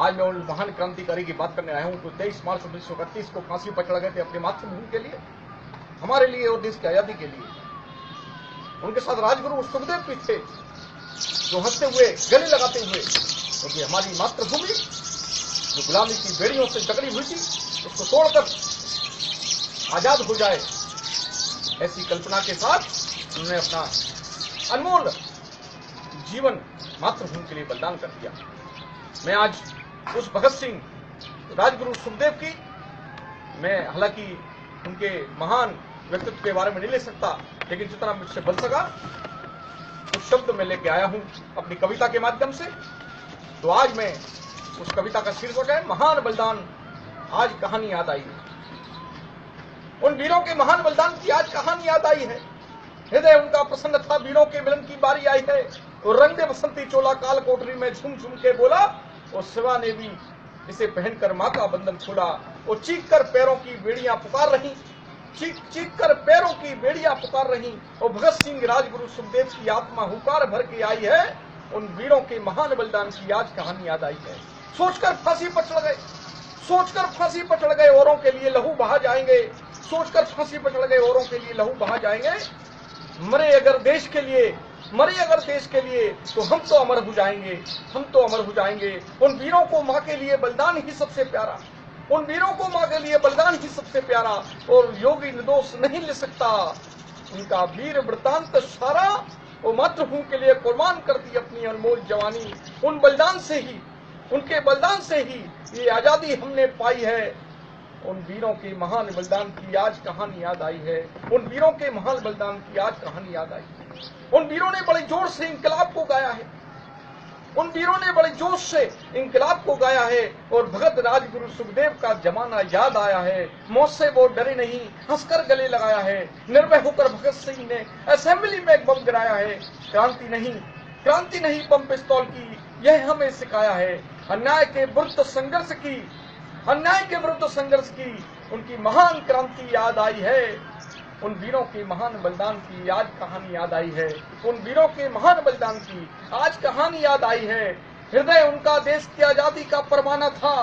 आज मैं उन महान क्रांतिकारी की बात करने आया हूं। तो 23 मार्च 1931 को फांसी पर चढ़ गए थे अपनी मातृभूमि के लिए, हमारे लिए और देश की आजादी के लिए। उनके साथ राजगुरु सुखदेव भी थे, जो हंसते हुए गले लगाते हुए, क्योंकि हमारी मातृभूमि जो गुलामी की बेड़ियों से जकड़ी हुई थी उसको तोड़कर आजाद हो जाए, ऐसी कल्पना के साथ उन्होंने अपना अनमोल जीवन मातृभूमि के लिए बलिदान कर दिया। मैं आज उस भगत सिंह, राजगुरु सुखदेव की, मैं हालांकि उनके महान व्यक्तित्व के बारे में नहीं ले सकता, लेकिन जितना मुझसे बन सका उस शब्द में लेके आया हूं अपनी कविता के माध्यम से। तो आज मैं उस कविता का शीर्षक है महान बलिदान, आज कहानी याद आई है। उन वीरों के महान बलिदान की आज कहानी याद आई है। हृदय उनका प्रसन्न था, वीरों के मिलन की बारी आई है। और रंग दे बसंती चोला काल कोठरी में झूम झूम के बोला, और शिवा ने भी इसे पहनकर मां का बंधन खोला। और चीख कर पैरों की बेड़ियां पुकार रही, चीख कर पैरों की बेड़ियां पुकार रही। और भगत सिंह, राजगुरु सुखदेव की आत्मा हुकार भर के आई है। उन वीरों के महान बलिदान की आज कहानी याद आई है। सोचकर फांसी पर चढ़ गए, सोचकर फांसी पर चढ़ गए, औरों के लिए लहू बहा जाएंगे। सोचकर फांसी पर चढ़ गए, औरों के लिए लहू बहा जाएंगे। मरे अगर देश के लिए, मरे अगर देश के लिए, तो हम तो अमर हो जाएंगे, हम तो अमर हो जाएंगे। उन वीरों को मां के लिए बलिदान ही सबसे प्यारा, उन वीरों को मां के लिए बलिदान ही सबसे प्यारा। और योगी निर्दोष नहीं ले सकता उनका वीर वृतांत सारा। वो मातृभूमि के लिए कुर्बान कर दी अपनी अनमोल जवानी। उन बलिदान से ही, उनके बलिदान से ही ये आजादी हमने पाई है। उन वीरों के महान बलिदान की आज कहानी याद आई है। उन वीरों के महान बलिदान की आज कहानी याद आई है। उन वीरों ने बड़े जोर से इंकलाब को गाया है, उन वीरों ने बड़े जोश से इंकलाब को गाया है। और भगत राजगुरु सुखदेव का जमाना याद आया है। मौत से वो डरे नहीं, हंसकर गले लगाया है। निर्भय होकर भगत सिंह ने असेंबली में एक बम गिराया है। क्रांति नहीं बम पिस्तौल की, यह हमें सिखाया है। अन्याय के विरुद्ध संघर्ष की, अन्याय के विरुद्ध संघर्ष की उनकी महान क्रांति याद आई है। उन वीरों के महान बलिदान की आज कहानी याद आई है। उन वीरों के महान बलिदान की आज कहानी याद आई है। हृदय उनका देश की आजादी का परवाना था,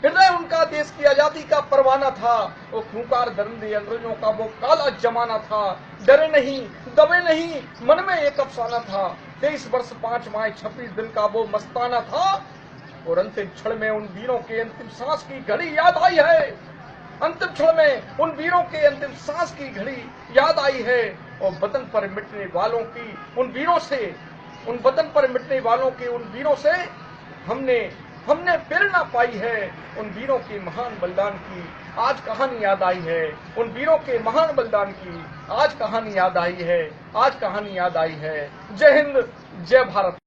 हृदय उनका देश की आजादी का परवाना था। वो खूंखार दरिंदे अंग्रेजों का वो काला जमाना था। डरे नहीं, दबे नहीं, मन में एक अफसाना था। 23 वर्ष 5 माह 26 दिन का वो मस्ताना था। और अंतिम क्षण में उन वीरों के अंतिम सांस की घड़ी याद आई है। अंतिम क्षण में उन वीरों के अंतिम सांस की घड़ी याद आई है। और वतन पर मिटने वालों की उन वीरों से, उन वतन पर मिटने वालों के उन वीरों से हमने प्रेरणा पाई है। उन वीरों के महान बलिदान की आज कहानी याद आई है। उन वीरों के महान बलिदान की आज कहानी याद आई है, आज कहानी याद आई है। जय हिंद, जय भारत।